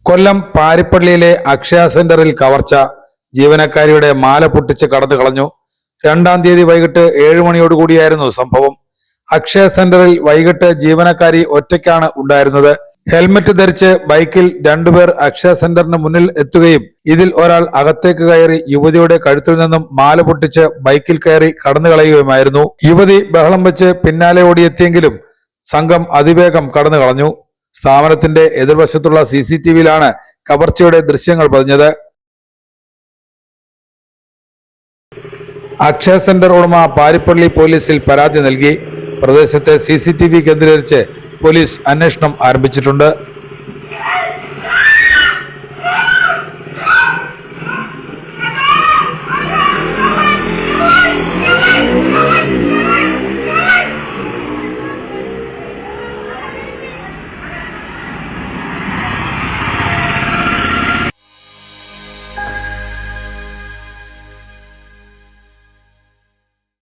കൊല്ലം പാരിപ്പള്ളിയിലെ അക്ഷയ സെന്ററിൽ കവർച്ച. ജീവനക്കാരിയുടെ മാല പൊട്ടിച്ച് കടന്നു കളഞ്ഞു. 2-ാം തീയതി വൈകിട്ട് 7 മണിയോടുകൂടിയായിരുന്നു സംഭവം. അക്ഷയ സെന്ററിൽ വൈകിട്ട് ജീവനക്കാരി ഒറ്റയ്ക്കാണ് ഉണ്ടായിരുന്നത്. ഹെൽമറ്റ് ധരിച്ച് ബൈക്കിൽ 2 പേർ അക്ഷയ സെന്ററിന് മുന്നിൽ എത്തുകയും ഇതിൽ ഒരാൾ അകത്തേക്ക് കയറി യുവതിയുടെ കഴുത്തിൽ നിന്നും മാല പൊട്ടിച്ച് ബൈക്കിൽ കയറി കടന്നു കളയുകയുമായിരുന്നു. യുവതി ബഹളം വെച്ച് പിന്നാലെ ഓടിയെത്തിയെങ്കിലും സംഘം അതിവേഗം കടന്നു കളഞ്ഞു. സ്ഥാപനത്തിന്റെ എതിർവശത്തുള്ള CCTVയിലാണ് കവർച്ചയുടെ ദൃശ്യങ്ങൾ പതിഞ്ഞത്. അക്ഷയ സെന്റർ ഉടമ പാരിപ്പള്ളി പോലീസിൽ പരാതി നൽകി. പ്രദേശത്തെ CCTV കേന്ദ്രീകരിച്ച് പോലീസ് അന്വേഷണം ആരംഭിച്ചിട്ടുണ്ട്.